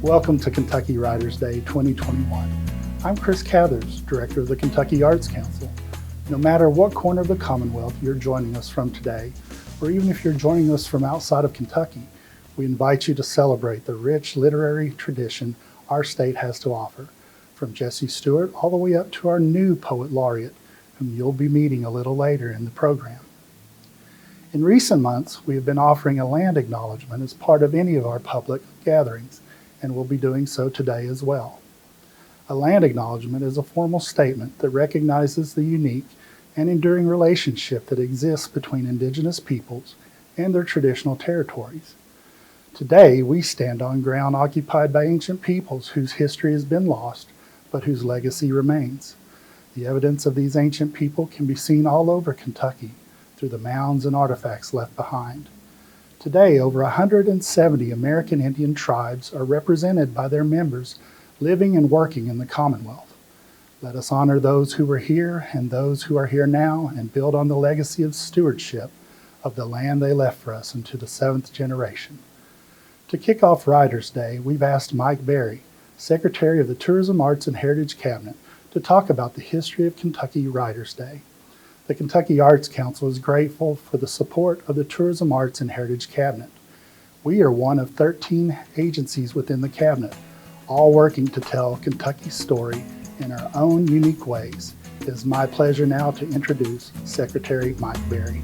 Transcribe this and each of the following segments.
Welcome to Kentucky Writers Day 2021. I'm Chris Cathers, Director of the Kentucky Arts Council. No matter what corner of the Commonwealth you're joining us from today, or even if you're joining us from outside of Kentucky, we invite you to celebrate the rich literary tradition our state has to offer, from Jesse Stewart all the way up to our new Poet Laureate, whom you'll be meeting a little later in the program. In recent months, we have been offering a land acknowledgement as part of any of our public gatherings, and we'll be doing so today as well. A land acknowledgement is a formal statement that recognizes the unique and enduring relationship that exists between Indigenous peoples and their traditional territories. Today, we stand on ground occupied by ancient peoples whose history has been lost, but whose legacy remains. The evidence of these ancient people can be seen all over Kentucky through the mounds and artifacts left behind. Today, over 170 American Indian tribes are represented by their members living and working in the Commonwealth. Let us honor those who were here and those who are here now and build on the legacy of stewardship of the land they left for us into the 7th generation. To kick off Writers' Day, we've asked Mike Berry, Secretary of the Tourism, Arts, and Heritage Cabinet, to talk about the history of Kentucky Writers' Day. The Kentucky Arts Council is grateful for the support of the Tourism, Arts, and Heritage Cabinet. We are one of 13 agencies within the Cabinet, all working to tell Kentucky's story in our own unique ways. It is my pleasure now to introduce Secretary Mike Berry.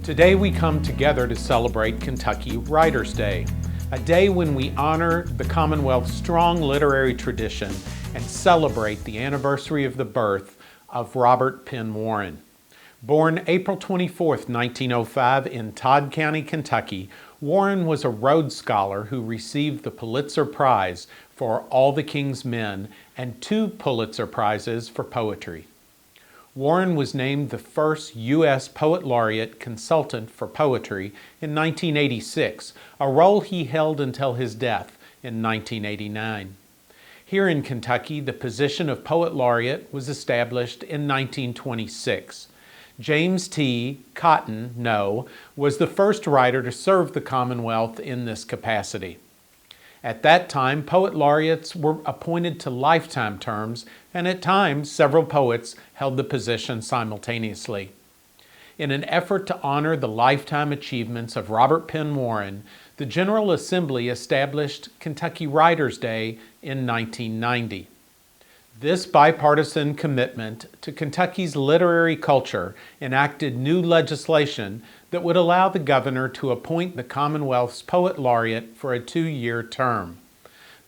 Today we come together to celebrate Kentucky Writers' Day, a day when we honor the Commonwealth's strong literary tradition and celebrate the anniversary of the birth of Robert Penn Warren. Born April 24, 1905 in Todd County, Kentucky, Warren was a Rhodes Scholar who received the Pulitzer Prize for All the King's Men and 2 Pulitzer Prizes for poetry. Warren was named the first U.S. Poet Laureate consultant for poetry in 1986, a role he held until his death in 1989. Here in Kentucky, the position of Poet Laureate was established in 1926. James T. Cotton No was the first writer to serve the Commonwealth in this capacity. At that time, Poet Laureates were appointed to lifetime terms, and at times several poets held the position simultaneously. In an effort to honor the lifetime achievements of Robert Penn Warren, the General Assembly established Kentucky Writers' Day in 1990. This bipartisan commitment to Kentucky's literary culture enacted new legislation that would allow the governor to appoint the Commonwealth's Poet Laureate for a 2-year term.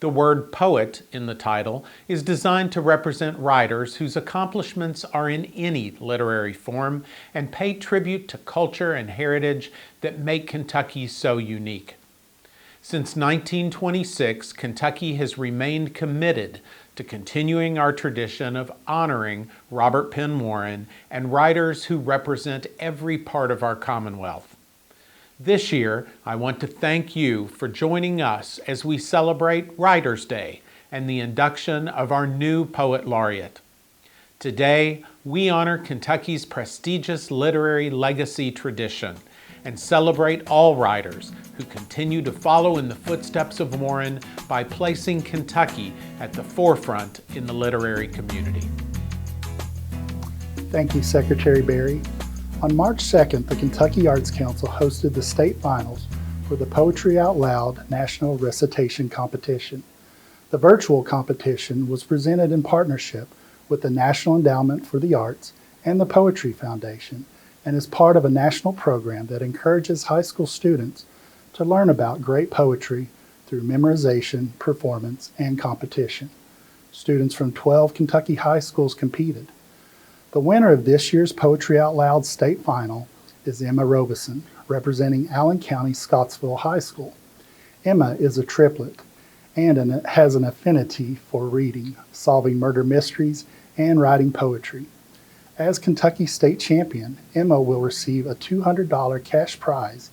The word poet in the title is designed to represent writers whose accomplishments are in any literary form and pay tribute to culture and heritage that make Kentucky so unique. Since 1926, Kentucky has remained committed to continuing our tradition of honoring Robert Penn Warren and writers who represent every part of our Commonwealth. This year, I want to thank you for joining us as we celebrate Writers' Day and the induction of our new Poet Laureate. Today, we honor Kentucky's prestigious literary legacy tradition and celebrate all writers who continue to follow in the footsteps of Warren by placing Kentucky at the forefront in the literary community. Thank you, Secretary Berry. On March 2nd, the Kentucky Arts Council hosted the state finals for the Poetry Out Loud National Recitation Competition. The virtual competition was presented in partnership with the National Endowment for the Arts and the Poetry Foundation, and is part of a national program that encourages high school students to learn about great poetry through memorization, performance, and competition. Students from 12 Kentucky high schools competed. The winner of this year's Poetry Out Loud state final is Emma Robison, representing Allen County Scottsville High School. Emma is a triplet and has an affinity for reading, solving murder mysteries, and writing poetry. As Kentucky State Champion, Emma will receive a $200 cash prize,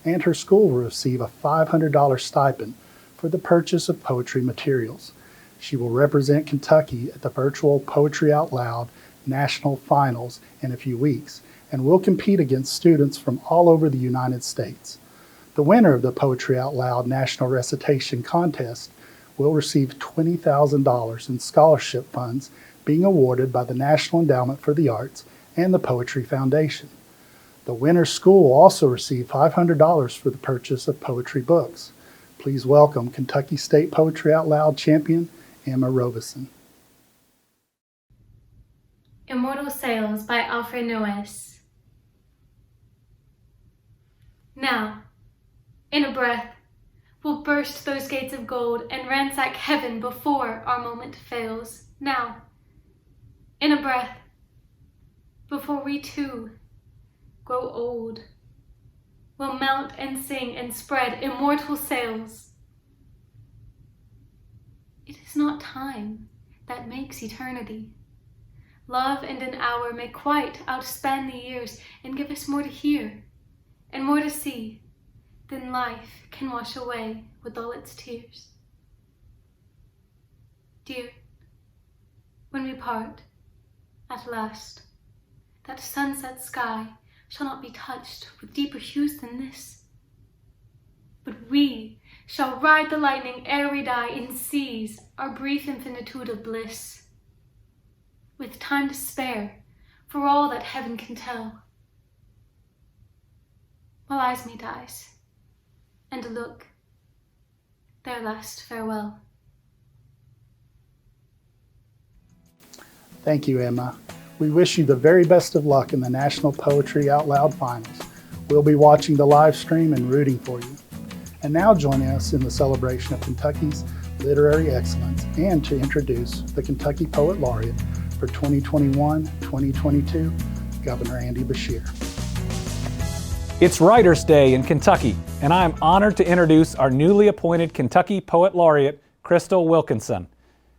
and her school will receive a $500 stipend for the purchase of poetry materials. She will represent Kentucky at the virtual Poetry Out Loud National Finals in a few weeks, and will compete against students from all over the United States. The winner of the Poetry Out Loud National Recitation Contest will receive $20,000 in scholarship funds being awarded by the National Endowment for the Arts and the Poetry Foundation. The winner's school will also receive $500 for the purchase of poetry books. Please welcome Kentucky State Poetry Out Loud champion, Emma Robison. Immortal Sails by Alfred Noes. Now, in a breath, we'll burst those gates of gold and ransack heaven before our moment fails. Now, in a breath, before we too grow old, we'll mount and sing and spread immortal sails. It is not time that makes eternity. Love and an hour may quite outspan the years and give us more to hear and more to see than life can wash away with all its tears. Dear, when we part, at last, that sunset sky shall not be touched with deeper hues than this, but we shall ride the lightning ere we die and seize our brief infinitude of bliss, with time to spare for all that heaven can tell. While Isme dies, and look, their last farewell. Thank you, Emma. We wish you the very best of luck in the National Poetry Out Loud Finals. We'll be watching the live stream and rooting for you. And now join us in the celebration of Kentucky's literary excellence and to introduce the Kentucky Poet Laureate for 2021-2022, Governor Andy Beshear. It's Writers' Day in Kentucky, and I am honored to introduce our newly appointed Kentucky Poet Laureate, Crystal Wilkinson.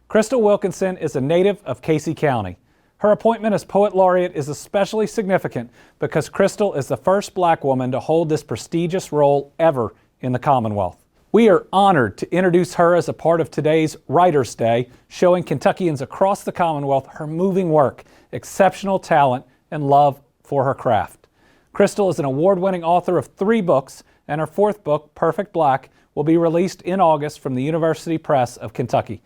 Crystal Wilkinson is a native of Casey County. Her appointment as Poet Laureate is especially significant because Crystal is the first Black woman to hold this prestigious role ever in the Commonwealth. We are honored to introduce her as a part of today's Writers' Day, showing Kentuckians across the Commonwealth her moving work, exceptional talent, and love for her craft. Crystal is an award-winning author of 3 books, and her 4th book, Perfect Black, will be released in August from the University Press of Kentucky.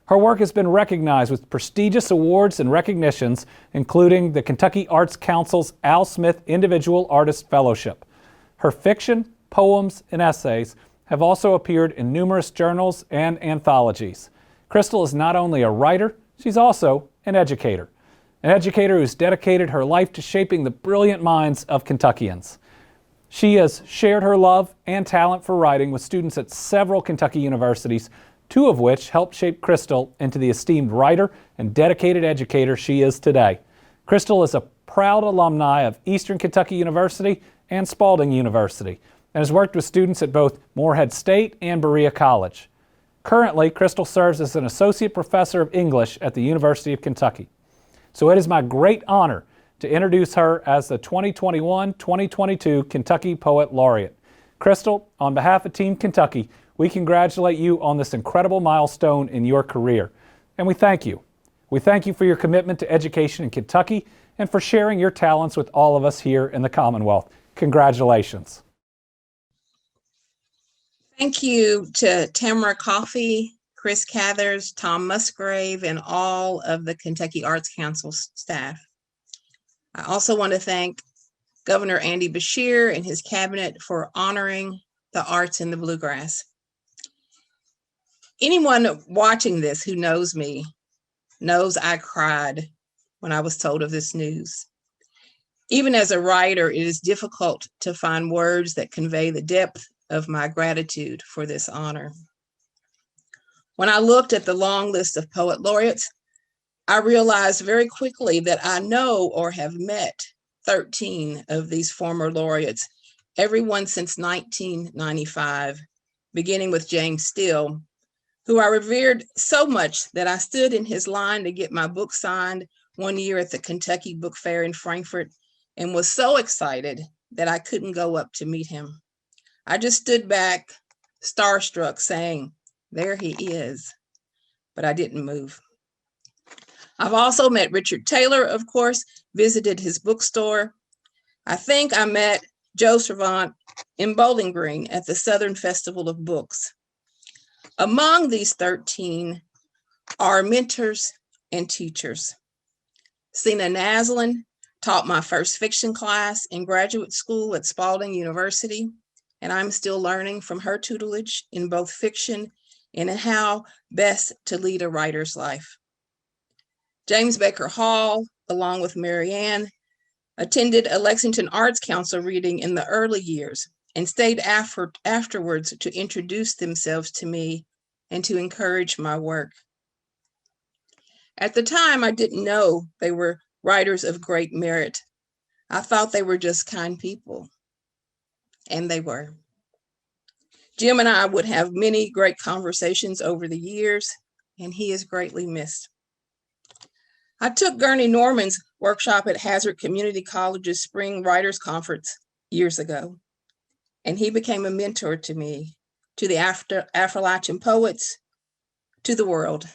Her work has been recognized with prestigious awards and recognitions, including the Kentucky Arts Council's Al Smith Individual Artist Fellowship. Her fiction, poems, and essays have also appeared in numerous journals and anthologies. Crystal is not only a writer, she's also an educator who's dedicated her life to shaping the brilliant minds of Kentuckians. She has shared her love and talent for writing with students at several Kentucky universities, 2 of which helped shape Crystal into the esteemed writer and dedicated educator she is today. Crystal is a proud alumni of Eastern Kentucky University and Spalding University, and has worked with students at both Morehead State and Berea College. Currently, Crystal serves as an associate professor of English at the University of Kentucky. So it is my great honor to introduce her as the 2021-2022 Kentucky Poet Laureate. Crystal, on behalf of Team Kentucky, we congratulate you on this incredible milestone in your career. And we thank you. We thank you for your commitment to education in Kentucky and for sharing your talents with all of us here in the Commonwealth. Congratulations. Thank you to Tamara Coffey, Chris Cathers, Tom Musgrave, and all of the Kentucky Arts Council staff. I also want to thank Governor Andy Beshear and his cabinet for honoring the arts in the Bluegrass. Anyone watching this who knows me knows I cried when I was told of this news. Even as a writer, it is difficult to find words that convey the depth of my gratitude for this honor. When I looked at the long list of poet laureates, I realized very quickly that I know or have met 13 of these former laureates, everyone since 1995, beginning with James Steele, who I revered so much that I stood in his line to get my book signed one year at the Kentucky Book Fair in Frankfort and was so excited that I couldn't go up to meet him. I just stood back, starstruck, saying, "There he is," but I didn't move. I've also met Richard Taylor, of course, visited his bookstore. I think I met Joe Survant in Bowling Green at the Southern Festival of Books. Among these 13 are mentors and teachers. Sena Naslund taught my first fiction class in graduate school at Spalding University, and I'm still learning from her tutelage in both fiction and in how best to lead a writer's life. James Baker Hall, along with Marianne, attended a Lexington Arts Council reading in the early years and stayed afterwards to introduce themselves to me and to encourage my work. At the time, I didn't know they were writers of great merit. I thought they were just kind people, and they were. Jim and I would have many great conversations over the years, and he is greatly missed. I took Gurney Norman's workshop at Hazard Community College's Spring Writers Conference years ago, and he became a mentor to me, to the Appalachian poets, to the world.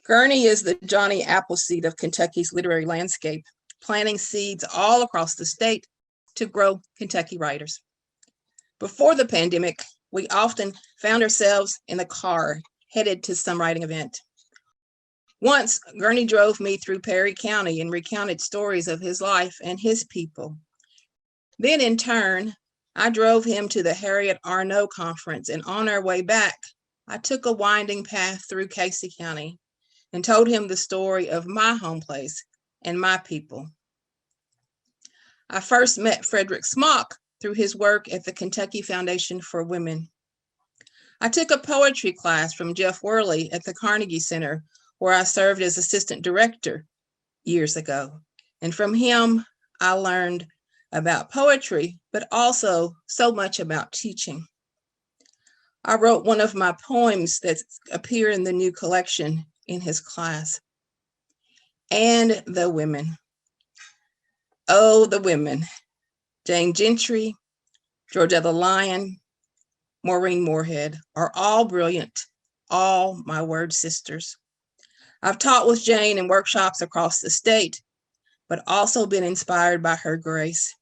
Gurney is the Johnny Appleseed of Kentucky's literary landscape, planting seeds all across the state to grow Kentucky writers. Before the pandemic, we often found ourselves in a car headed to some writing event. Once, Gurney drove me through Perry County and recounted stories of his life and his people. Then in turn, I drove him to the Harriet Arnault Conference, and on our way back, I took a winding path through Casey County and told him the story of my home place and my people. I first met Frederick Smock through his work at the Kentucky Foundation for Women. I took a poetry class from Jeff Worley at the Carnegie Center, where I served as assistant director years ago. And from him, I learned about poetry, but also so much about teaching. I wrote one of my poems that appear in the new collection in his class. And the women. Oh, the women. Jane Gentry, Georgetta Lyon, Maureen Morehead are all brilliant, all my word sisters. I've taught with Jane in workshops across the state, but also been inspired by her grace.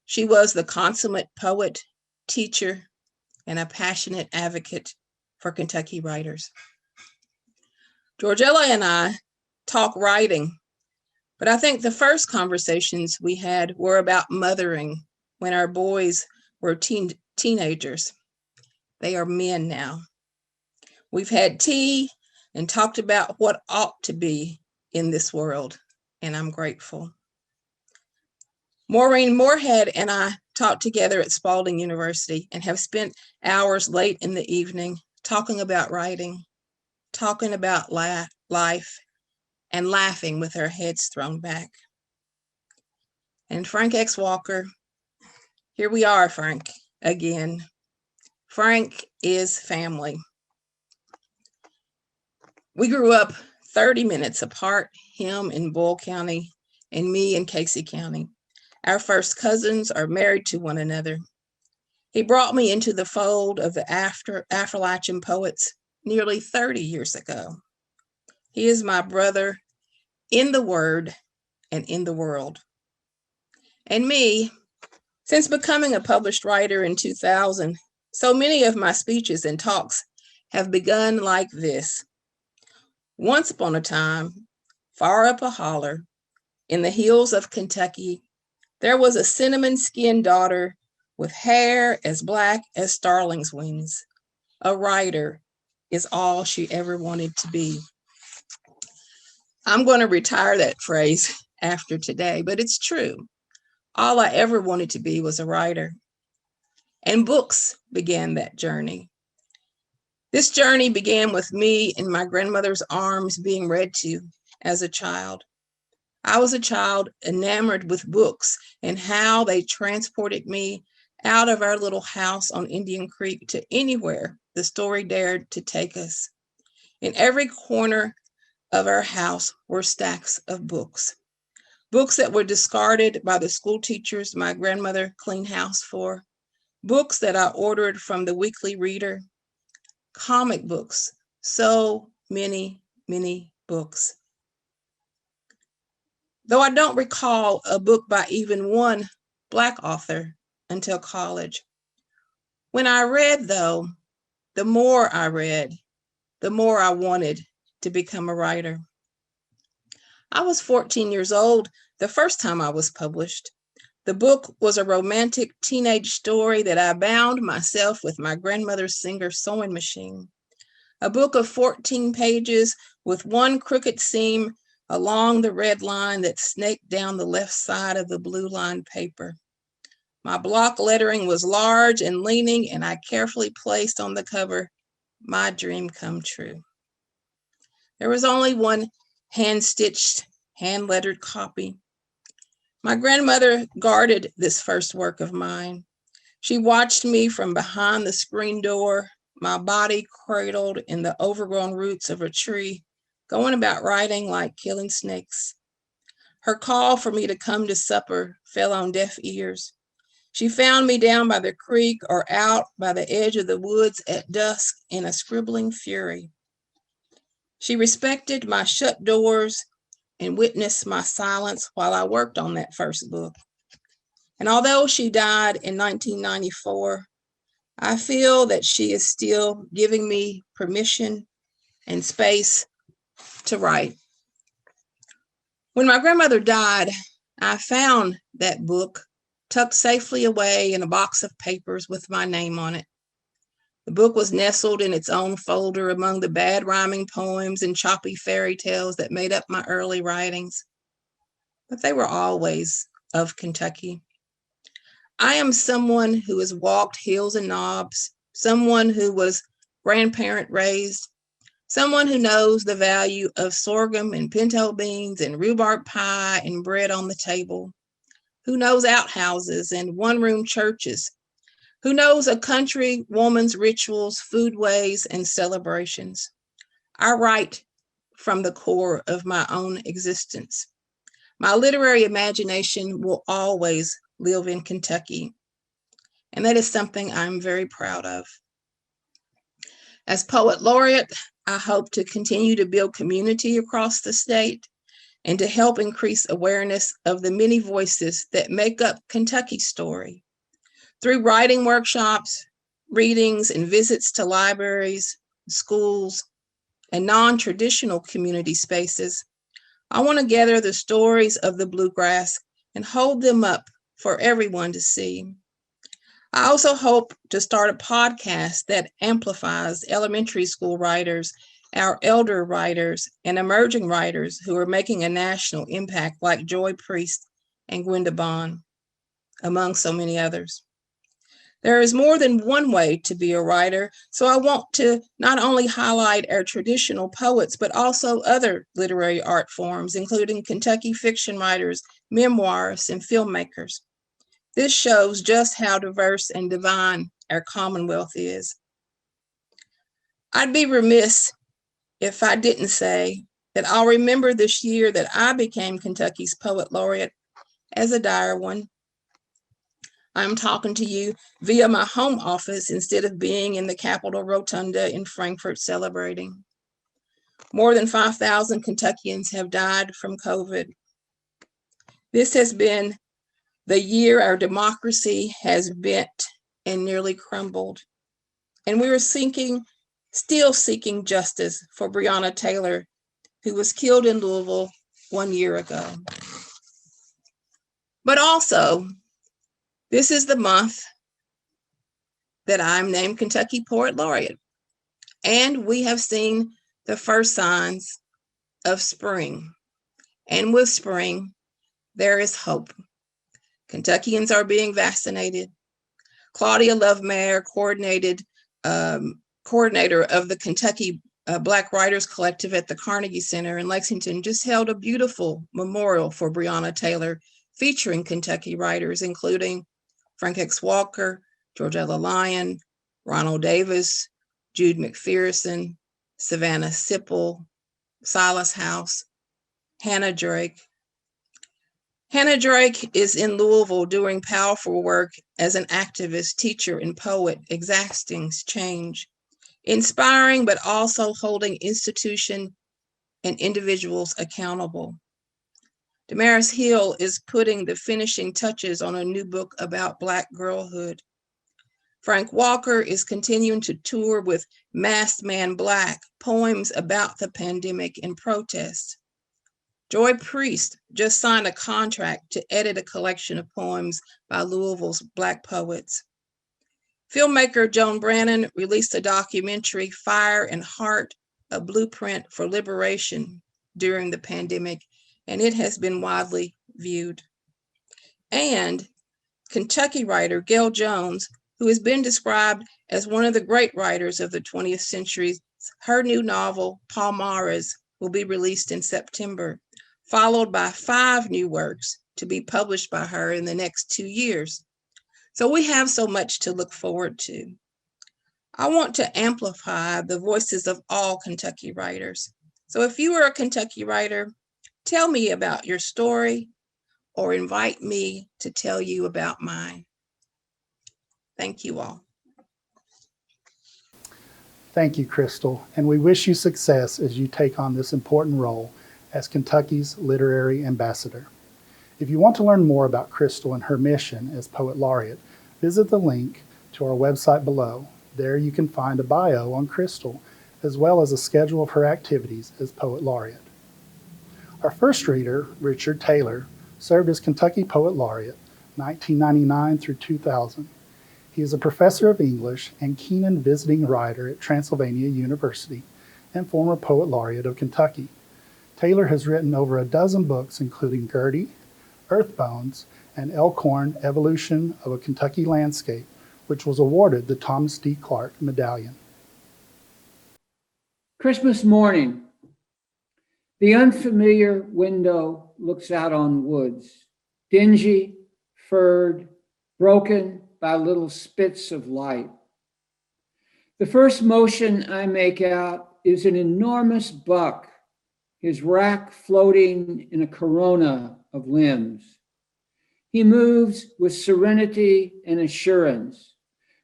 She was the consummate poet, teacher, and a passionate advocate for Kentucky writers. Georgella and I talk writing, but I think the first conversations we had were about mothering when our boys were teenagers. They are men now. We've had tea and talked about what ought to be in this world, and I'm grateful. Maureen Morehead and I taught together at Spalding University and have spent hours late in the evening talking about writing, talking about life, and laughing with our heads thrown back. And Frank X. Walker, here we are, Frank, again. Frank is family. We grew up 30 minutes apart, him in Boyle County and me in Casey County. Our first cousins are married to one another. He brought me into the fold of the Appalachian poets nearly 30 years ago. He is my brother in the word and in the world. And me, since becoming a published writer in 2000, so many of my speeches and talks have begun like this. Once upon a time, far up a holler in the hills of Kentucky, there was a cinnamon-skinned daughter with hair as black as starling's wings. A writer is all she ever wanted to be. I'm going to retire that phrase after today, but it's true. All I ever wanted to be was a writer. And books began that journey. This journey began with me in my grandmother's arms being read to as a child. I was a child enamored with books and how they transported me out of our little house on Indian Creek to anywhere the story dared to take us. In every corner of our house were stacks of books. Books that were discarded by the school teachers my grandmother cleaned house for. Books that I ordered from the Weekly Reader. Comic books. So many, many books. Though I don't recall a book by even one Black author, until college. When I read, though, the more I read, the more I wanted to become a writer. I was 14 years old the first time I was published. The book was a romantic teenage story that I bound myself with my grandmother's Singer sewing machine. A book of 14 pages with one crooked seam along the red line that snaked down the left side of the blue lined paper. My block lettering was large and leaning, and I carefully placed on the cover, "My dream come true." There was only one hand-stitched, hand-lettered copy. My grandmother guarded this first work of mine. She watched me from behind the screen door, my body cradled in the overgrown roots of a tree, going about writing like killing snakes. Her call for me to come to supper fell on deaf ears. She found me down by the creek or out by the edge of the woods at dusk in a scribbling fury. She respected my shut doors and witnessed my silence while I worked on that first book. And although she died in 1994, I feel that she is still giving me permission and space to write. When my grandmother died, I found that book tucked safely away in a box of papers with my name on it. The book was nestled in its own folder among the bad rhyming poems and choppy fairy tales that made up my early writings. But they were always of Kentucky. I am someone who has walked hills and knobs, someone who was grandparent raised, someone who knows the value of sorghum and pinto beans and rhubarb pie and bread on the table, who knows outhouses and one-room churches, who knows a country woman's rituals, foodways, and celebrations. I write from the core of my own existence. My literary imagination will always live in Kentucky, and that is something I'm very proud of. As Poet Laureate, I hope to continue to build community across the state and to help increase awareness of the many voices that make up Kentucky's story. Through writing workshops, readings, and visits to libraries, schools, and non-traditional community spaces, I want to gather the stories of the bluegrass and hold them up for everyone to see. I also hope to start a podcast that amplifies elementary school writers, our elder writers, and emerging writers who are making a national impact like Joy Priest and Gwenda Bond, among so many others. There is more than one way to be a writer, so I want to not only highlight our traditional poets, but also other literary art forms, including Kentucky fiction writers, memoirists, and filmmakers. This shows just how diverse and divine our Commonwealth is. I'd be remiss if I didn't say that I'll remember this year that I became Kentucky's Poet Laureate as a dire one. I'm talking to you via my home office instead of being in the Capitol Rotunda in Frankfort celebrating. More than 5,000 Kentuckians have died from COVID. This has been the year our democracy has bent and nearly crumbled. And we are still seeking justice for Breonna Taylor, who was killed in Louisville 1 year ago. But also, this is the month that I'm named Kentucky Poet Laureate, and we have seen the first signs of spring. And with spring, there is hope. Kentuckians are being vaccinated. Claudia Lovemayer, coordinator of the Kentucky Black Writers Collective at the Carnegie Center in Lexington, just held a beautiful memorial for Breonna Taylor, featuring Kentucky writers, including Frank X. Walker, Georgella Lyon, Ronald Davis, Jude McPherson, Savannah Sipple, Silas House, Hannah Drake. Hannah Drake is in Louisville doing powerful work as an activist, teacher, and poet, exacting change, inspiring but also holding institutions and individuals accountable. Damaris Hill is putting the finishing touches on a new book about Black girlhood. Frank Walker is continuing to tour with Masked Man Black, poems about the pandemic and protest. Joy Priest just signed a contract to edit a collection of poems by Louisville's Black poets. Filmmaker Joan Brannon released a documentary, Fire and Heart, a blueprint for liberation during the pandemic, and it has been widely viewed. And Kentucky writer Gail Jones, who has been described as one of the great writers of the 20th century, her new novel, Palmares, will be released in September, followed by 5 new works to be published by her in the next 2 years. So we have so much to look forward to. I want to amplify the voices of all Kentucky writers. So if you are a Kentucky writer, tell me about your story or invite me to tell you about mine. Thank you all. Thank you, Crystal, and we wish you success as you take on this important role as Kentucky's literary ambassador. If you want to learn more about Crystal and her mission as Poet Laureate, visit the link to our website below. There you can find a bio on Crystal, as well as a schedule of her activities as Poet Laureate. Our first reader, Richard Taylor, served as Kentucky Poet Laureate 1999 through 2000. He is a professor of English and Keenan visiting writer at Transylvania University and former Poet Laureate of Kentucky. Taylor has written over a dozen books, including Gertie, Earthbones, and Elkhorn, Evolution of a Kentucky Landscape, which was awarded the Thomas D. Clark Medallion. Christmas morning. The unfamiliar window looks out on woods, dingy, furred, broken by little spits of light. The first motion I make out is an enormous buck, his rack floating in a corona of limbs. He moves with serenity and assurance,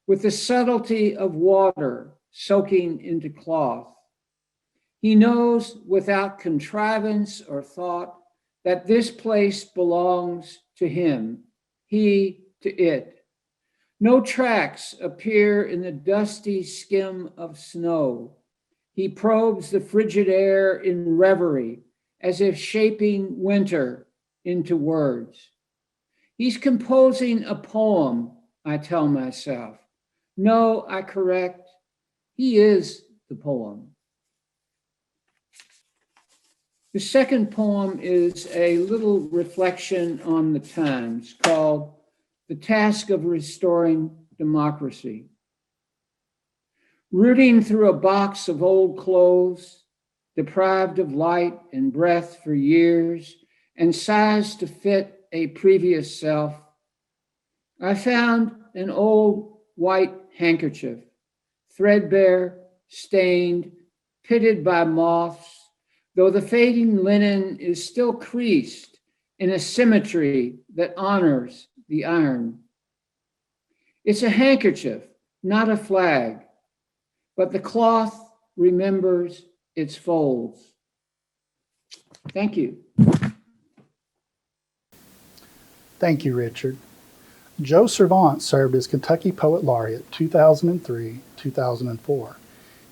with the subtlety of water soaking into cloth. He knows without contrivance or thought that this place belongs to him, he to it. No tracks appear in the dusty skim of snow. He probes the frigid air in reverie, as if shaping winter into words. He's composing a poem, I tell myself. No, I correct, he is the poem. The second poem is a little reflection on the times called The Task of Restoring Democracy. Rooting through a box of old clothes, deprived of light and breath for years and sized to fit a previous self, I found an old white handkerchief, threadbare, stained, pitted by moths, though the fading linen is still creased in a symmetry that honors the iron. It's a handkerchief, not a flag, but the cloth remembers its folds. Thank you. Thank you, Richard. Joe Survant served as Kentucky Poet Laureate 2003-2004.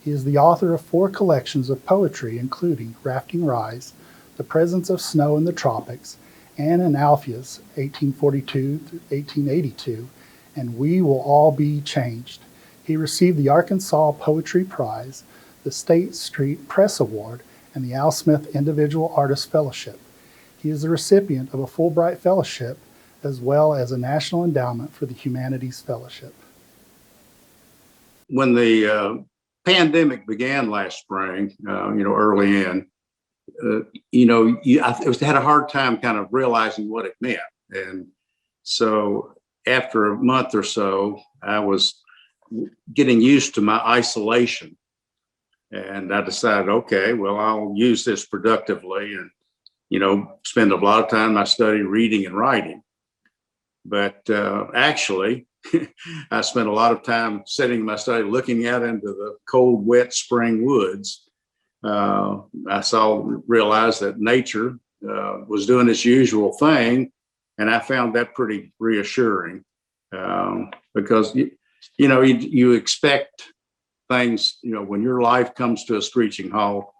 He is the author of 4 collections of poetry, including Rafting Rise, The Presence of Snow in the Tropics, Anne and Alpheus, 1842-1882, and We Will All Be Changed. He received the Arkansas Poetry Prize, the State Street Press Award, and the Al Smith Individual Artist Fellowship. He is the recipient of a Fulbright Fellowship, as well as a National Endowment for the Humanities Fellowship. When the pandemic began last spring, early in, I had a hard time kind of realizing what it meant. And so after a month or so, I was getting used to my isolation. And I decided, okay, well, I'll use this productively and, spend a lot of time in my study reading and writing. But actually, I spent a lot of time sitting in my study looking out into the cold, wet spring woods. I realized that nature was doing its usual thing. And I found that pretty reassuring because, you expect things, when your life comes to a screeching halt,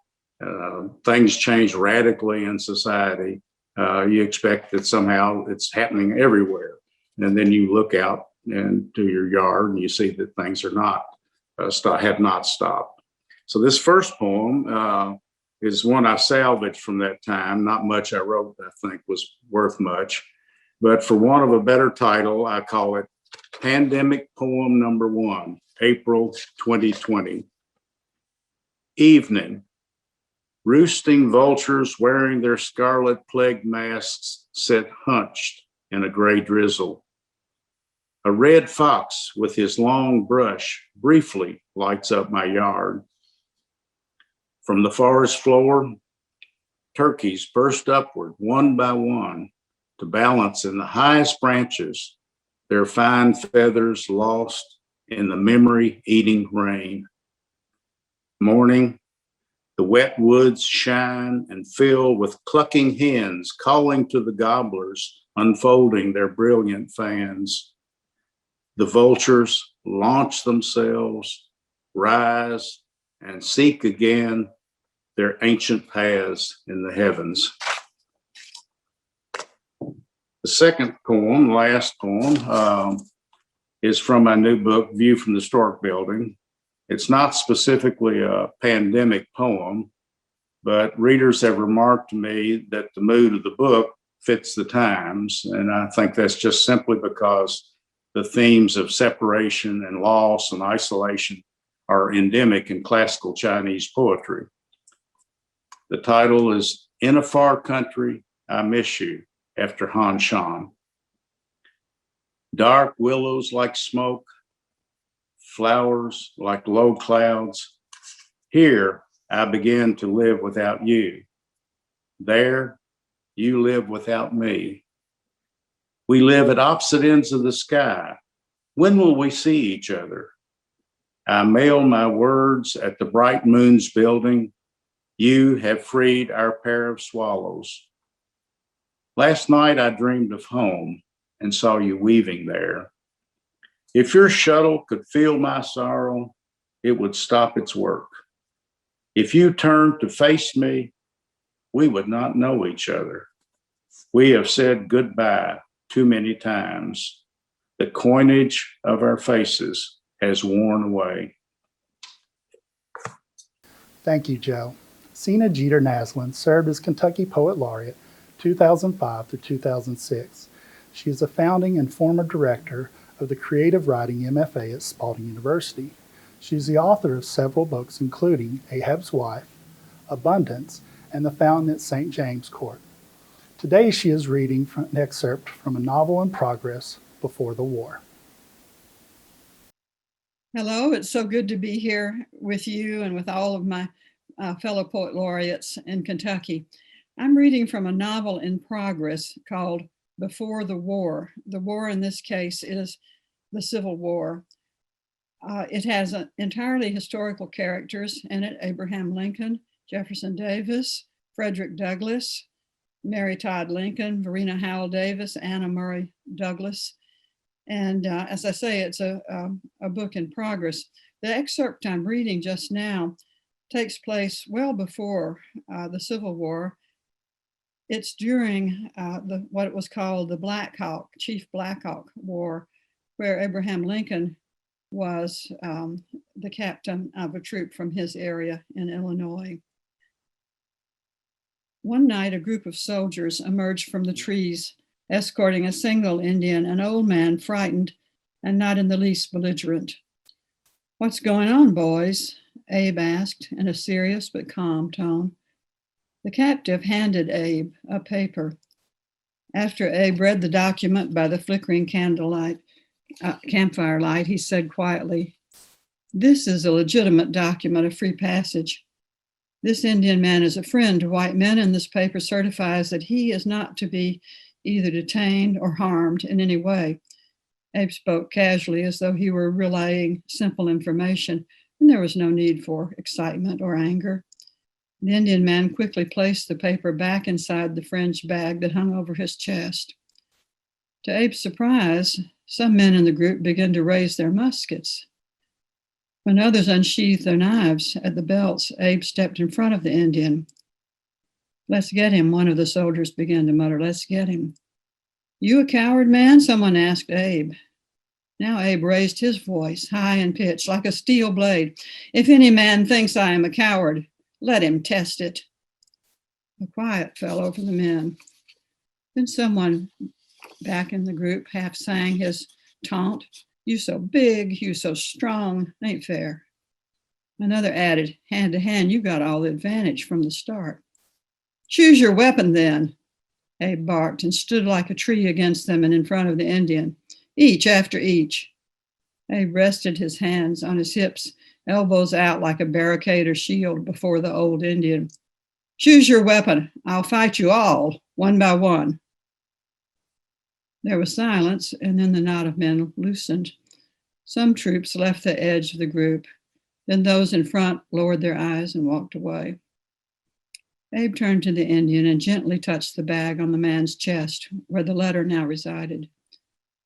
things change radically in society. You expect that somehow it's happening everywhere. And then you look out into your yard and you see that things are not, have not stopped. So this first poem is one I salvaged from that time. Not much I wrote, I think, was worth much. But for want of a better title, I call it Pandemic Poem Number 1, April 2020. Evening. Roosting vultures wearing their scarlet plague masks sit hunched in a gray drizzle. A red fox with his long brush briefly lights up my yard. From the forest floor, turkeys burst upward one by one to balance in the highest branches, their fine feathers lost in the memory-eating rain. Morning, the wet woods shine and fill with clucking hens calling to the gobblers, unfolding their brilliant fans. The vultures launch themselves, rise, and seek again their ancient paths in the heavens. The second poem, last poem, is from my new book, View from the Stork Building. It's not specifically a pandemic poem, but readers have remarked to me that the mood of the book fits the times. And I think that's just simply because the themes of separation and loss and isolation are endemic in classical Chinese poetry. The title is In a Far Country, I Miss You, after Han Shan. Dark willows like smoke, flowers like low clouds. Here, I began to live without you. There, you live without me. We live at opposite ends of the sky. When will we see each other? I mail my words at the bright moon's building. You have freed our pair of swallows. Last night I dreamed of home and saw you weaving there. If your shuttle could feel my sorrow, it would stop its work. If you turned to face me, we would not know each other. We have said goodbye too many times. The coinage of our faces has worn away. Thank you, Joe. Sena Jeter Naslund served as Kentucky Poet Laureate 2005 to 2006. She is a founding and former director of the Creative Writing MFA at Spalding University. She is the author of several books, including Ahab's Wife, Abundance, and The Fountain at St. James Court. Today she is reading an excerpt from a novel in progress, Before the War. Hello, it's so good to be here with you and with all of my fellow poet laureates in Kentucky. I'm reading from a novel in progress called Before the War. The war in this case is the Civil War. It has entirely historical characters in it: Abraham Lincoln, Jefferson Davis, Frederick Douglass, Mary Todd Lincoln, Verena Howell Davis, Anna Murray Douglas. And as I say, it's a book in progress. The excerpt I'm reading just now takes place well before the Civil War. It's during what was called the Chief Black Hawk War, where Abraham Lincoln was the captain of a troop from his area in Illinois. One night, a group of soldiers emerged from the trees, escorting a single Indian, an old man, frightened and not in the least belligerent. "What's going on, boys?" Abe asked in a serious but calm tone. The captive handed Abe a paper. After Abe read the document by the flickering campfire light, he said quietly, "This is a legitimate document of free passage. This Indian man is a friend to white men, and this paper certifies that he is not to be either detained or harmed in any way." Abe spoke casually as though he were relaying simple information, and there was no need for excitement or anger. The Indian man quickly placed the paper back inside the fringed bag that hung over his chest. To Abe's surprise, some men in the group began to raise their muskets. When others unsheathed their knives at the belts, Abe stepped in front of the Indian. "Let's get him," one of the soldiers began to mutter. "Let's get him." "You a coward, man?" someone asked Abe. Now Abe raised his voice, high and pitched, like a steel blade. "If any man thinks I am a coward, let him test it." A quiet fell over the men. Then someone back in the group half sang his taunt. "You so big, you so strong, ain't fair." Another added, "Hand to hand, you got all the advantage from the start." "Choose your weapon then," Abe barked and stood like a tree against them and in front of the Indian, each after each. Abe rested his hands on his hips, elbows out like a barricade or shield before the old Indian. "Choose your weapon. I'll fight you all, one by one." There was silence, and then the knot of men loosened. Some troops left the edge of the group. Then those in front lowered their eyes and walked away. Abe turned to the Indian and gently touched the bag on the man's chest, where the letter now resided.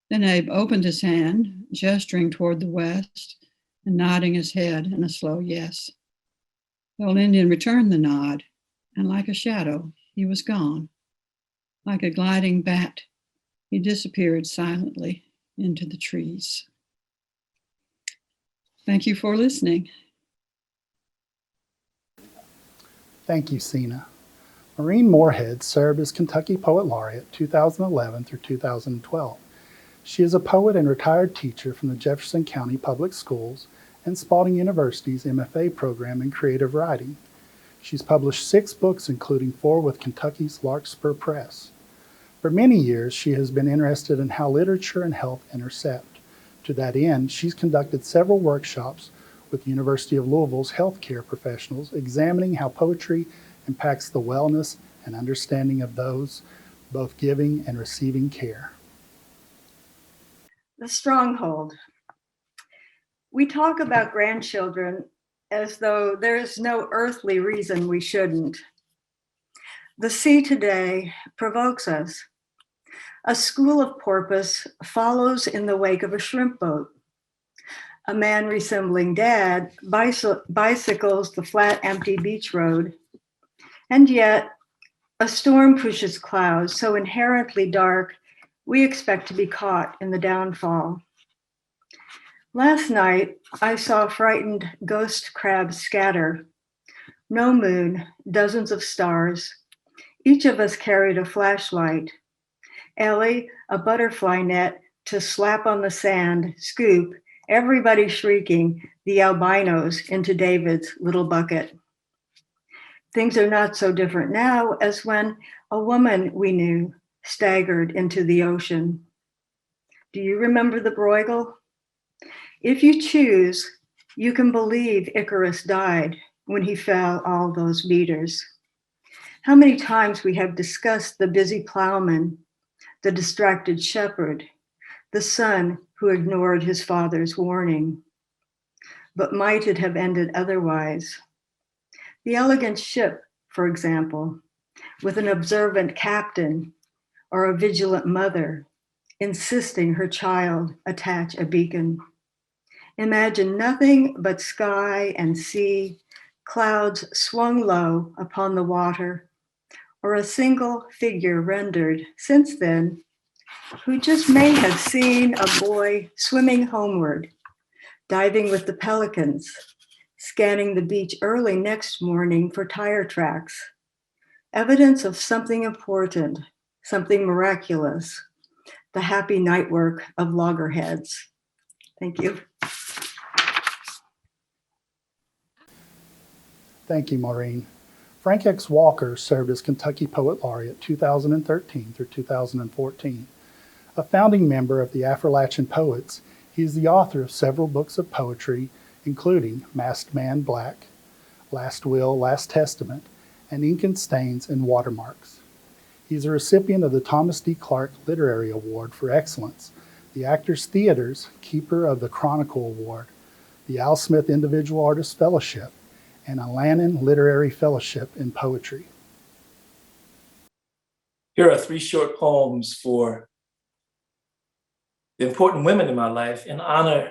Then Abe opened his hand, gesturing toward the west and nodding his head in a slow yes. The old Indian returned the nod, and like a shadow, he was gone. Like a gliding bat, he disappeared silently into the trees. Thank you for listening. Thank you, Sena. Maureen Morehead served as Kentucky Poet Laureate 2011 through 2012. She is a poet and retired teacher from the Jefferson County Public Schools and Spalding University's MFA program in creative writing. She's published 6 books, including 4 with Kentucky's Larkspur Press. For many years, she has been interested in how literature and health intersect. To that end, she's conducted several workshops with University of Louisville's healthcare professionals examining how poetry impacts the wellness and understanding of those both giving and receiving care. The stronghold. We talk about grandchildren as though there is no earthly reason we shouldn't. The sea today provokes us. A school of porpoise follows in the wake of a shrimp boat. A man resembling Dad bicycles the flat, empty beach road. And yet, a storm pushes clouds so inherently dark, we expect to be caught in the downfall. Last night, I saw frightened ghost crabs scatter. No moon, dozens of stars. Each of us carried a flashlight. Ellie, a butterfly net to slap on the sand, scoop, everybody shrieking, the albinos into David's little bucket. Things are not so different now as when a woman we knew staggered into the ocean. Do you remember the Bruegel? If you choose, you can believe Icarus died when he fell all those meters. How many times we have discussed the busy plowman, the distracted shepherd, the son who ignored his father's warning. But might it have ended otherwise? The elegant ship, for example, with an observant captain or a vigilant mother insisting her child attach a beacon. Imagine nothing but sky and sea, clouds swung low upon the water, or a single figure rendered since then, who just may have seen a boy swimming homeward, diving with the pelicans, scanning the beach early next morning for tire tracks, evidence of something important, something miraculous, the happy night work of loggerheads. Thank you. Thank you, Maureen. Frank X. Walker served as Kentucky Poet Laureate 2013 through 2014. A founding member of the Appalachian Poets, he is the author of several books of poetry, including Masked Man Black, Last Will, Last Testament, and Ink and Stains and Watermarks. He's a recipient of the Thomas D. Clark Literary Award for Excellence, the Actors Theater's Keeper of the Chronicle Award, the Al Smith Individual Artist Fellowship, and a Lannan Literary Fellowship in Poetry. Here are 3 short poems for the important women in my life in honor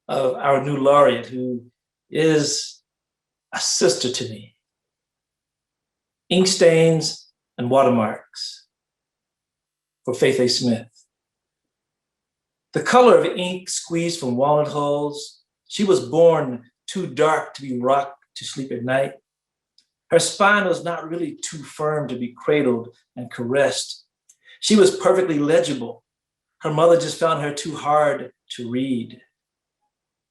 of our new laureate, who is a sister to me. Ink Stains and Watermarks for Faith A. Smith. The color of ink squeezed from walnut hulls. She was born too dark to be rocked to sleep at night. Her spine was not really too firm to be cradled and caressed. She was perfectly legible. Her mother just found her too hard to read.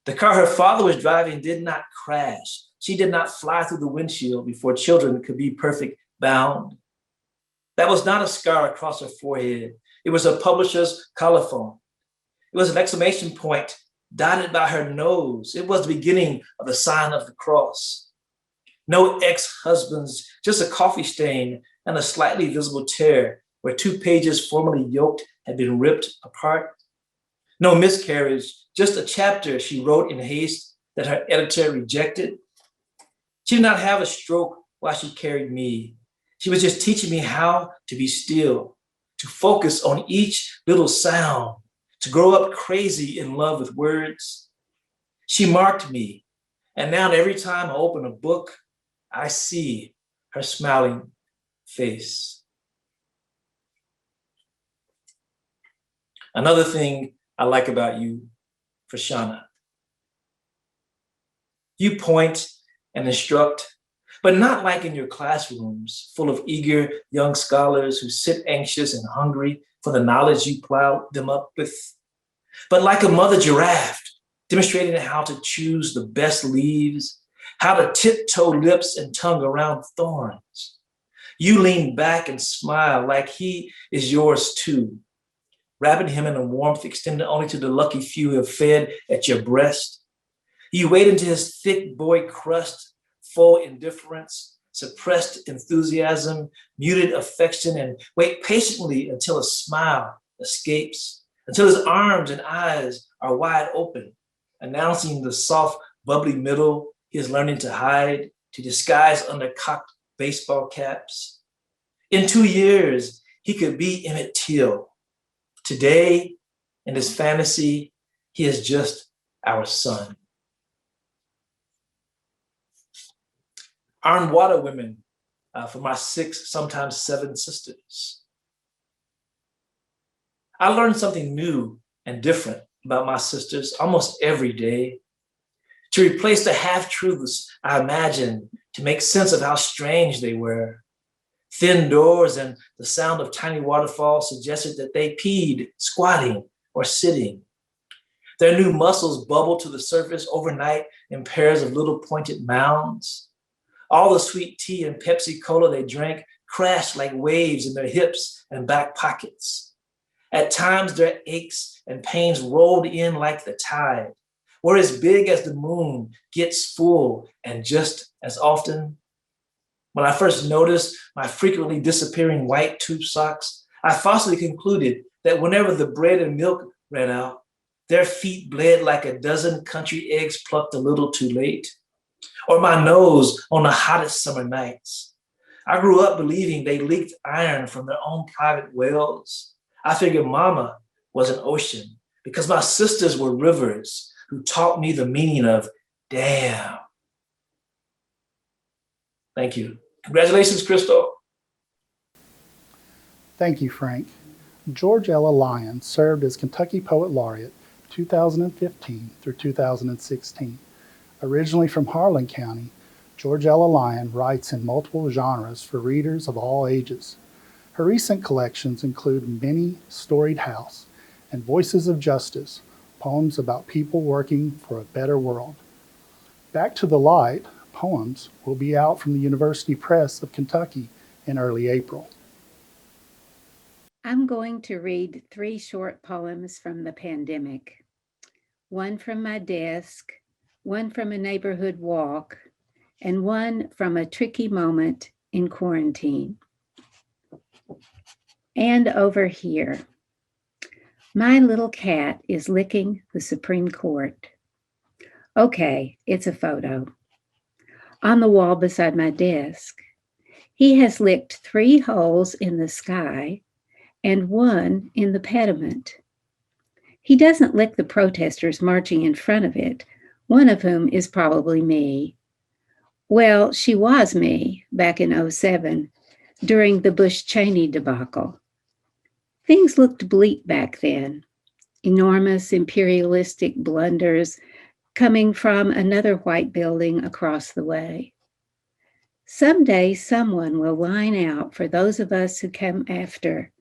The car her father was driving did not crash. She did not fly through the windshield before children could be perfect bound. That was not a scar across her forehead. It was her publisher's colophon. It was an exclamation point dotted by her nose. It was the beginning of the sign of the cross. No ex-husbands, just a coffee stain and a slightly visible tear where 2 pages formerly yoked had been ripped apart. No miscarriage, just a chapter she wrote in haste that her editor rejected. She did not have a stroke while she carried me. She was just teaching me how to be still, to focus on each little sound, to grow up crazy in love with words. She marked me, and now every time I open a book, I see her smiling face. Another thing I like about you, for Shauna. You point and instruct, but not like in your classrooms full of eager young scholars who sit anxious and hungry for the knowledge you plow them up with, but like a mother giraffe, demonstrating how to choose the best leaves, how to tiptoe lips and tongue around thorns. You lean back and smile like he is yours too, wrapping him in a warmth extended only to the lucky few who have fed at your breast. You wade into his thick boy crust, full indifference, suppressed enthusiasm, muted affection, and wait patiently until a smile escapes, until his arms and eyes are wide open, announcing the soft, bubbly middle he is learning to hide, to disguise under cocked baseball caps. In 2 years, he could be Emmett Till. Today, in his fantasy, he is just our son. Iron water women for my 6, sometimes 7 sisters. I learned something new and different about my sisters almost every day. To replace the half-truths I imagined, to make sense of how strange they were. Thin doors and the sound of tiny waterfalls suggested that they peed squatting or sitting. Their new muscles bubbled to the surface overnight in pairs of little pointed mounds. All the sweet tea and Pepsi Cola they drank crashed like waves in their hips and back pockets. At times, their aches and pains rolled in like the tide, were as big as the moon gets full, and just as often, when I first noticed my frequently disappearing white tube socks, I falsely concluded that whenever the bread and milk ran out, their feet bled like a dozen country eggs plucked a little too late, or my nose on the hottest summer nights. I grew up believing they leaked iron from their own private wells. I figured mama was an ocean because my sisters were rivers who taught me the meaning of damn. Thank you. Congratulations, Crystal. Thank you, Frank. George Ella Lyon served as Kentucky Poet Laureate 2015 through 2016. Originally from Harlan County, George Ella Lyon writes in multiple genres for readers of all ages. Her recent collections include Many Storied House and Voices of Justice, poems about people working for a better world. Back to the Light, poems, will be out from the University Press of Kentucky in early April. I'm going to read 3 short poems from the pandemic. One from my desk, one from a neighborhood walk, and one from a tricky moment in quarantine. And over here, my little cat is licking the Supreme Court. Okay, it's a photo. on the wall beside my desk. He has licked 3 holes in the sky and 1 in the pediment. He doesn't lick the protesters marching in front of it, one of whom is probably me. Well, she was me back in '07 during the Bush-Cheney debacle. Things looked bleak back then. Enormous imperialistic blunders coming from another white building across the way. Someday someone will line out for those of us who come after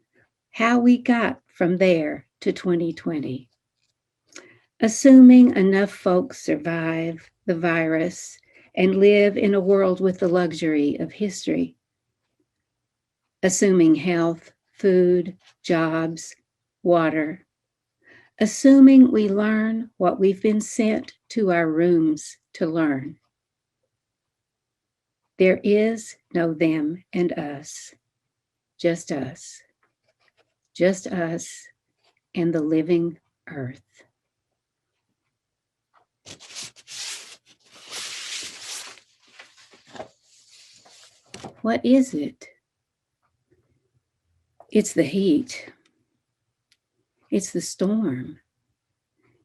how we got from there to 2020. Assuming enough folks survive the virus and live in a world with the luxury of history. Assuming health, food, jobs, water. Assuming we learn what we've been sent to our rooms to learn. There is no them and us, just us. Just us and the living earth. What is it? It's the heat. It's the storm.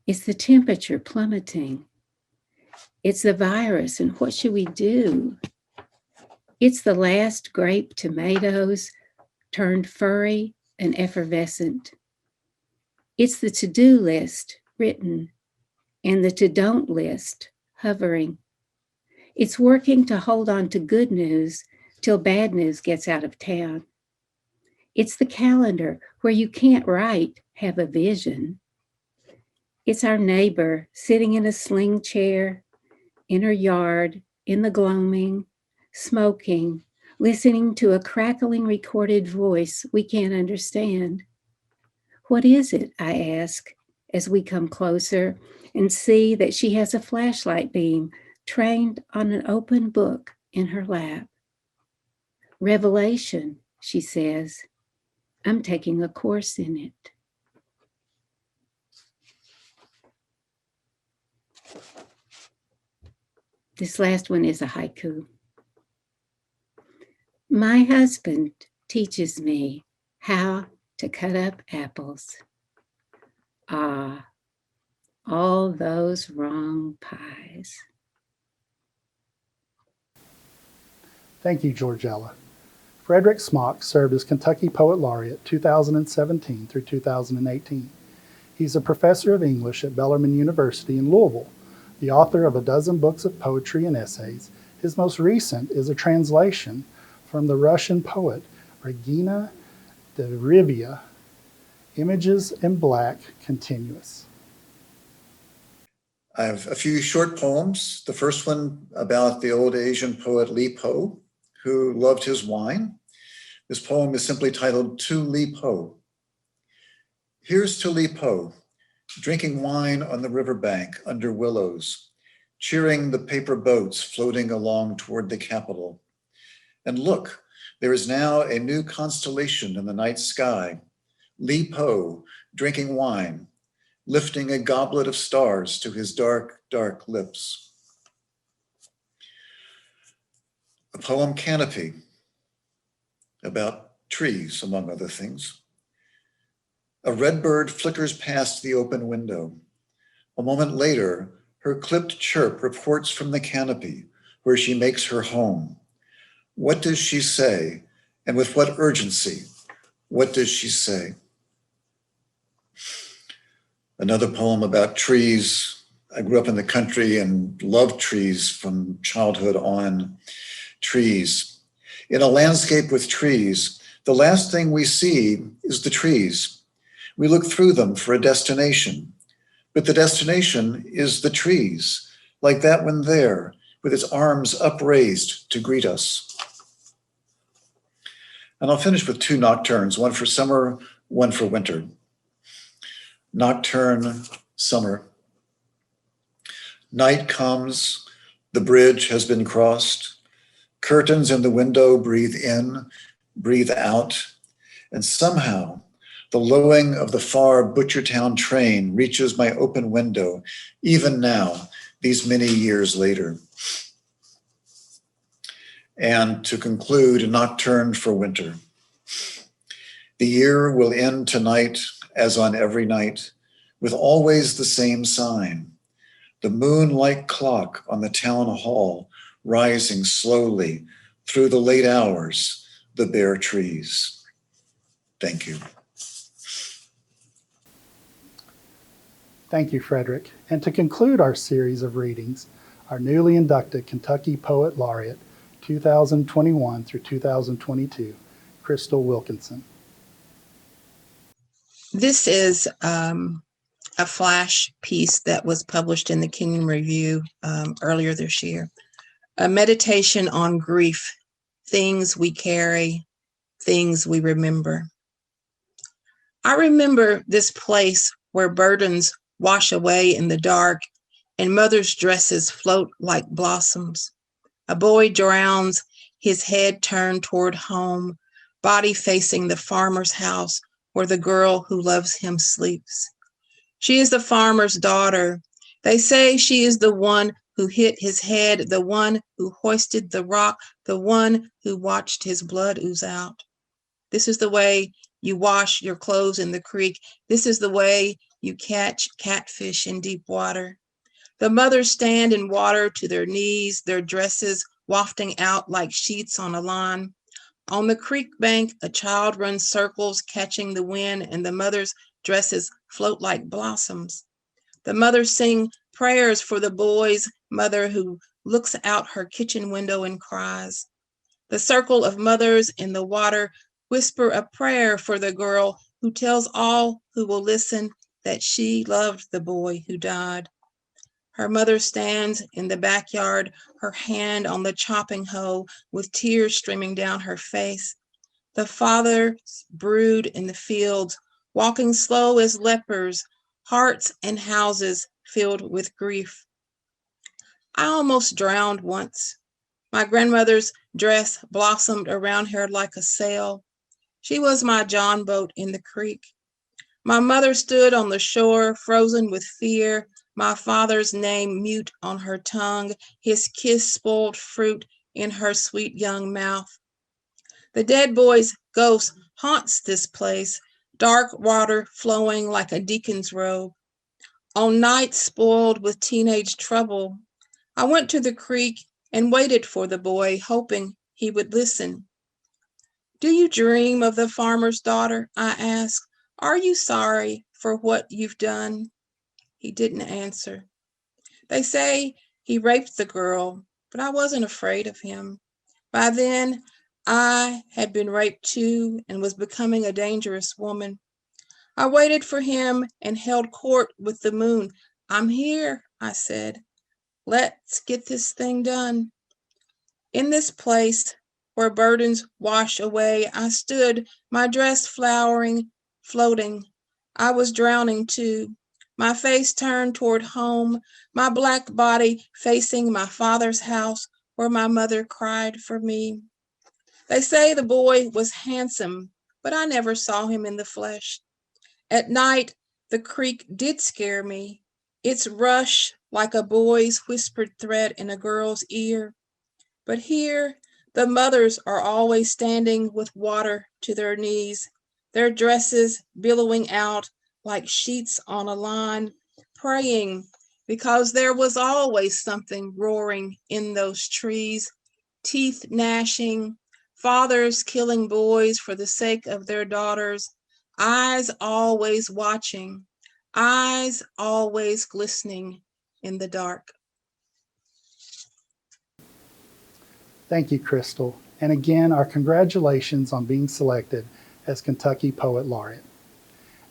It's the temperature plummeting. It's the virus, and what should we do? It's the last grape tomatoes turned furry and effervescent. It's the to-do list written and the to-don't list hovering. It's working to hold on to good news till bad news gets out of town. It's the calendar where you can't write, have a vision. It's our neighbor sitting in a sling chair, in her yard, in the gloaming, smoking, listening to a crackling recorded voice we can't understand. What is it, I ask, as we come closer and see that she has a flashlight beam trained on an open book in her lap. Revelation, she says. I'm taking a course in it. This last one is a haiku. My husband teaches me how to cut up apples. Ah, all those wrong pies. Thank you, Georgella. Frederick Smock served as Kentucky Poet Laureate 2017 through 2018. He's a professor of English at Bellarmine University in Louisville, the author of a dozen books of poetry and essays. His most recent is a translation from the Russian poet Regina Derevia, Images in Black, Continuous. I have a few short poems. The first one about the old Asian poet Li Po, who loved his wine. This poem is simply titled To Li Po. Here's to Li Po, drinking wine on the riverbank under willows, cheering the paper boats floating along toward the capital. And look, there is now a new constellation in the night sky. Li Po, drinking wine, lifting a goblet of stars to his dark, dark lips. A poem, Canopy, about trees, among other things. A redbird flickers past the open window. A moment later, her clipped chirp reports from the canopy where she makes her home. What does she say? And with what urgency? What does she say? Another poem about trees. I grew up in the country and loved trees from childhood on. Trees. In a landscape with trees, the last thing we see is the trees. We look through them for a destination, but the destination is the trees, like that one there, with its arms upraised to greet us. And I'll finish with 2 nocturnes, one for summer, one for winter. Nocturne, summer. Night comes, the bridge has been crossed. Curtains in the window breathe in, breathe out, and somehow the lowing of the far Butchertown train reaches my open window, even now, these many years later. and to conclude, a nocturne for winter. The year will end tonight, as on every night, with always the same sign, the moon-like clock on the town hall rising slowly through the late hours, the bare trees. Thank you. Thank you, Frederick. And to conclude our series of readings, our newly inducted Kentucky Poet Laureate 2021 through 2022, Crystal Wilkinson. This is a flash piece that was published in the Kenyon Review earlier this year. A meditation on grief, things we carry, things we remember. I remember this place where burdens wash away in the dark and mothers' dresses float like blossoms. A boy drowns, his head turned toward home, body facing the farmer's house where the girl who loves him sleeps. She is the farmer's daughter. They say she is the one who hit his head, the one who hoisted the rock, the one who watched his blood ooze out. This is the way you wash your clothes in the creek. This is the way you catch catfish in deep water. The mothers stand in water to their knees, their dresses wafting out like sheets on a line. On the creek bank, a child runs circles, catching the wind, and the mother's dresses float like blossoms. The mothers sing prayers for the boy's mother who looks out her kitchen window and cries. The circle of mothers in the water whisper a prayer for the girl who tells all who will listen that she loved the boy who died. Her mother stands in the backyard, her hand on the chopping hoe with tears streaming down her face. The fathers brood in the fields, walking slow as lepers, hearts and houses filled with grief. I almost drowned once. My grandmother's dress blossomed around her like a sail. She was my John boat in the creek. My mother stood on the shore, frozen with fear, my father's name mute on her tongue, his kiss spoiled fruit in her sweet young mouth. The dead boy's ghost haunts this place, dark water flowing like a deacon's robe. On nights spoiled with teenage trouble, I went to the creek and waited for the boy, hoping he would listen. Do you dream of the farmer's daughter? I asked. Are you sorry for what you've done? He didn't answer. They say he raped the girl, but I wasn't afraid of him. By then, I had been raped too and was becoming a dangerous woman. I waited for him and held court with the moon. I'm here, I said. Let's get this thing done. In this place where burdens wash away, I stood, my dress flowering, floating. I was drowning too. My face turned toward home, my black body facing my father's house where my mother cried for me. They say the boy was handsome, but I never saw him in the flesh. At night, the creek did scare me, its rush like a boy's whispered threat in a girl's ear. But here, the mothers are always standing with water to their knees, their dresses billowing out like sheets on a line, praying because there was always something roaring in those trees, teeth gnashing, fathers killing boys for the sake of their daughters, eyes always watching, eyes always glistening in the dark. Thank you, Crystal. And again, our congratulations on being selected as Kentucky Poet Laureate.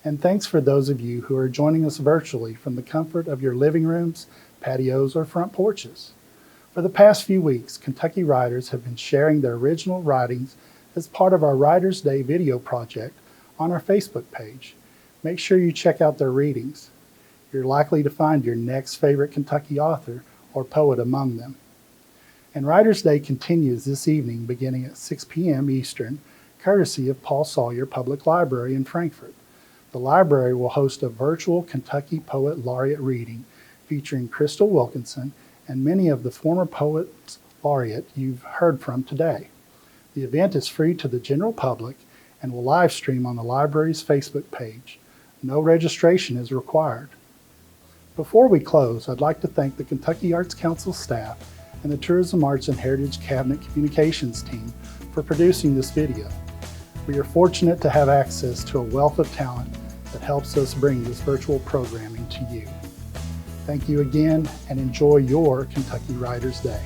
And thanks for those of you who are joining us virtually from the comfort of your living rooms, patios, or front porches. For the past few weeks, Kentucky writers have been sharing their original writings as part of our Writers' Day video project on our Facebook page. Make sure you check out their readings. You're likely to find your next favorite Kentucky author or poet among them. And Writers' Day continues this evening beginning at 6 p.m. Eastern, courtesy of Paul Sawyer Public Library in Frankfort. The library will host a virtual Kentucky Poet Laureate reading featuring Crystal Wilkinson and many of the former poets Laureate you've heard from today. The event is free to the general public and will live stream on the library's Facebook page. No registration is required. Before we close, I'd like to thank the Kentucky Arts Council staff and the Tourism Arts and Heritage Cabinet Communications team for producing this video. We are fortunate to have access to a wealth of talent that helps us bring this virtual programming to you. Thank you again and enjoy your Kentucky Writers' Day.